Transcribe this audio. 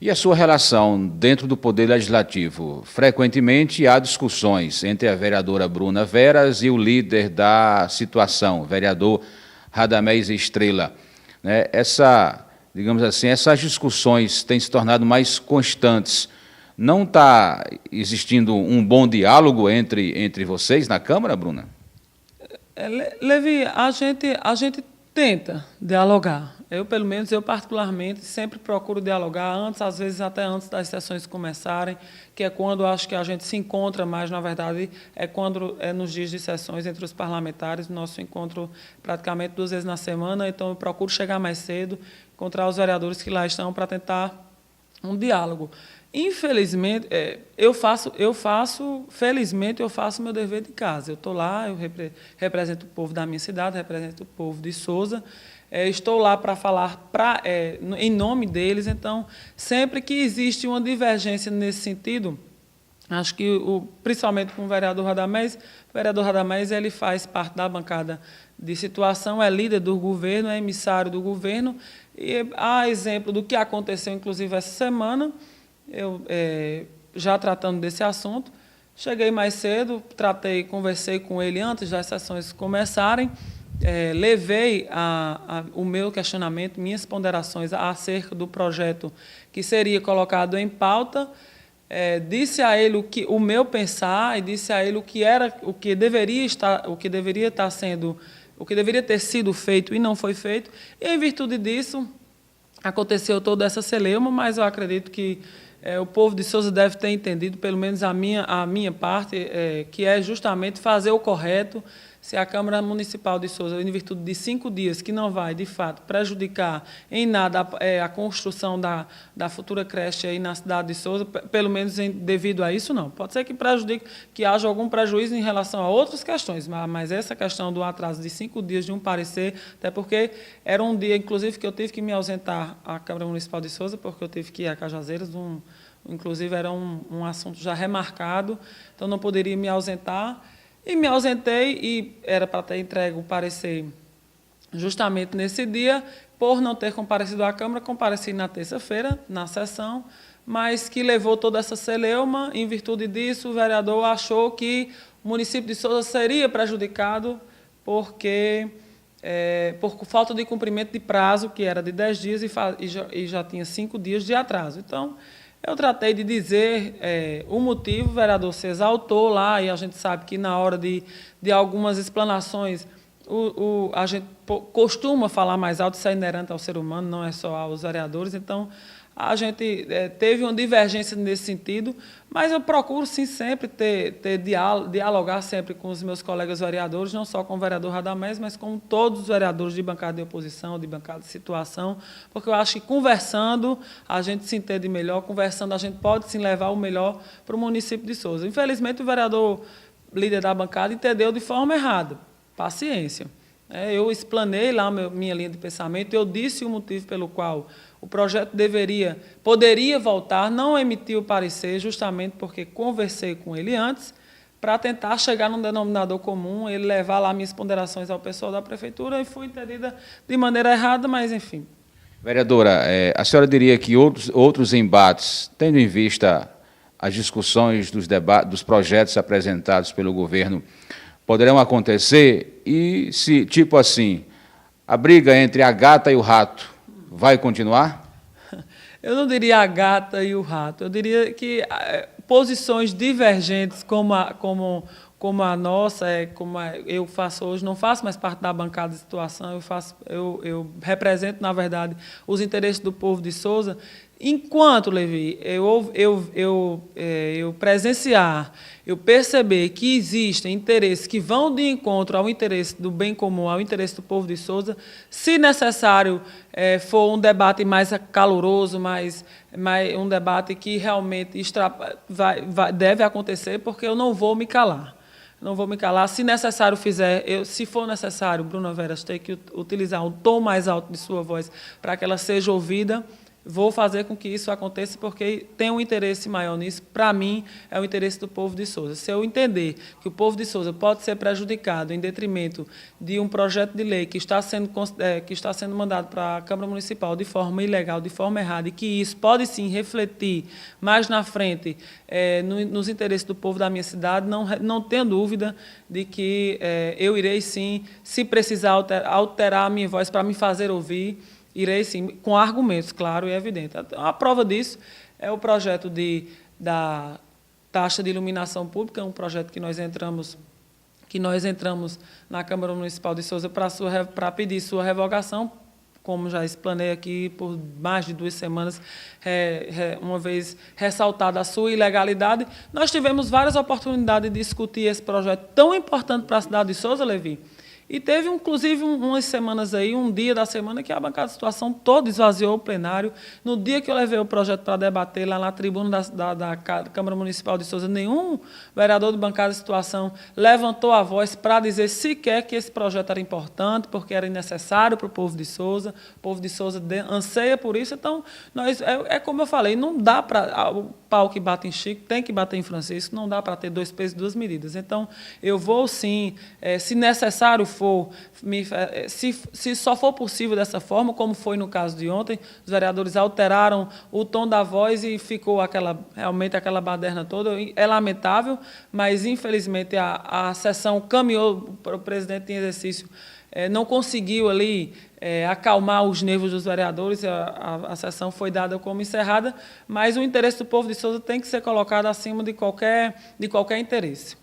E a sua relação dentro do Poder Legislativo? Frequentemente há discussões entre a vereadora Bruna Veras e o líder da situação, o vereador Radamés Estrela. Né? Digamos assim, essas discussões têm se tornado mais constantes. Não está existindo um bom diálogo entre vocês na Câmara, Bruna? Levi, a gente tenta dialogar. Pelo menos, eu particularmente, sempre procuro dialogar antes, às vezes até antes das sessões começarem, que é quando acho que a gente se encontra mais, na verdade, é quando é nos dias de sessões entre os parlamentares, nosso encontro praticamente 2 vezes na semana, então eu procuro chegar mais cedo, encontrar os vereadores que lá estão para tentar um diálogo. Infelizmente, felizmente, eu faço meu dever de casa. Eu estou lá, eu represento o povo da minha cidade, represento o povo de Sousa, estou lá para falar em nome deles, então, sempre que existe uma divergência nesse sentido, acho que, principalmente com o vereador Radamés ele faz parte da bancada de situação, é líder do governo, é emissário do governo, e há exemplo do que aconteceu, inclusive, essa semana, eu já tratando desse assunto, cheguei mais cedo, conversei com ele antes das sessões começarem, levei o meu questionamento, minhas ponderações acerca do projeto que seria colocado em pauta, disse a ele o meu pensar e disse a ele o que deveria ter sido feito e não foi feito, e em virtude disso aconteceu toda essa celeuma, mas eu acredito que o povo de Sousa deve ter entendido, pelo menos a minha parte, que é justamente fazer o correto. Se a Câmara Municipal de Sousa, em virtude de 5 dias, que não vai, de fato, prejudicar em nada a construção da futura creche aí na cidade de Sousa, pelo menos devido a isso, não. Pode ser que prejudique, que haja algum prejuízo em relação a outras questões, mas essa questão do atraso de 5 dias de um parecer, até porque era um dia, inclusive, que eu tive que me ausentar à Câmara Municipal de Sousa, porque eu tive que ir a Cajazeiras, inclusive era um assunto já remarcado, então não poderia me ausentar. E me ausentei e era para ter entregue o parecer justamente nesse dia, por não ter comparecido à Câmara, compareci na terça-feira, na sessão, mas que levou toda essa celeuma. Em virtude disso, o vereador achou que o município de Sousa seria prejudicado por falta de cumprimento de prazo, que era de 10 dias e já tinha 5 dias de atraso. Então, eu tratei de dizer o motivo, o vereador se exaltou lá, e a gente sabe que, na hora de algumas explanações, a gente costuma falar mais alto, isso é inerente ao ser humano, não é só aos vereadores, então a gente teve uma divergência nesse sentido, mas eu procuro, sim, sempre dialogar sempre com os meus colegas vereadores, não só com o vereador Radamés, mas com todos os vereadores de bancada de oposição, de bancada de situação, porque eu acho que conversando a gente se entende melhor, conversando a gente pode, sim, levar o melhor para o município de Sousa. Infelizmente, o vereador líder da bancada entendeu de forma errada. Paciência. Eu explanei lá minha linha de pensamento, eu disse o motivo pelo qual o projeto poderia voltar, não emitiu o parecer, justamente porque conversei com ele antes, para tentar chegar num denominador comum, ele levar lá minhas ponderações ao pessoal da Prefeitura, e fui entendida de maneira errada, mas, enfim. Vereadora, a senhora diria que outros embates, tendo em vista as discussões dos projetos apresentados pelo governo, poderão acontecer? E se, tipo assim, a briga entre a gata e o rato vai continuar? Eu não diria a gata e o rato, eu diria que posições divergentes como a nossa, eu faço hoje, não faço mais parte da bancada de situação, eu represento, na verdade, os interesses do povo de Sousa. Enquanto, Levi, eu presenciar, eu perceber que existem interesses que vão de encontro ao interesse do bem comum, ao interesse do povo de Sousa, se necessário for um debate mais caloroso, um debate que realmente deve acontecer, porque eu não vou me calar. Não vou me calar. Se necessário se for necessário, Bruna Veras ter que utilizar um tom mais alto de sua voz para que ela seja ouvida, vou fazer com que isso aconteça, porque tem um interesse maior nisso. Para mim, é o interesse do povo de Sousa. Se eu entender que o povo de Sousa pode ser prejudicado em detrimento de um projeto de lei que está sendo mandado para a Câmara Municipal de forma ilegal, de forma errada, e que isso pode, sim, refletir mais na frente nos interesses do povo da minha cidade, não tenho dúvida de que eu irei, sim, se precisar alterar a minha voz para me fazer ouvir, irei, sim, com argumentos, claro e evidente. A prova disso é o projeto da taxa de iluminação pública, um projeto que nós entramos na Câmara Municipal de Sousa para pedir sua revogação, como já explanei aqui por mais de 2 semanas, uma vez ressaltada a sua ilegalidade. Nós tivemos várias oportunidades de discutir esse projeto tão importante para a cidade de Sousa, Levi. E teve, inclusive, umas semanas aí, um dia da semana, que a bancada de situação toda esvaziou o plenário. No dia que eu levei o projeto para debater lá na tribuna da Câmara Municipal de Sousa, nenhum vereador de bancada de situação levantou a voz para dizer sequer que esse projeto era importante, porque era necessário para o povo de Sousa. O povo de Sousa anseia por isso. Então, como eu falei, não dá para... O pau que bate em Chico tem que bater em Francisco, não dá para ter 2 pesos e 2 medidas. Então, eu vou, sim, se necessário for, se só for possível dessa forma, como foi no caso de ontem, os vereadores alteraram o tom da voz e ficou realmente aquela baderna toda. É lamentável, mas, infelizmente, a sessão caminhou para o presidente em exercício, não conseguiu ali acalmar os nervos dos vereadores, a sessão foi dada como encerrada, mas o interesse do povo de Sousa tem que ser colocado acima de qualquer interesse.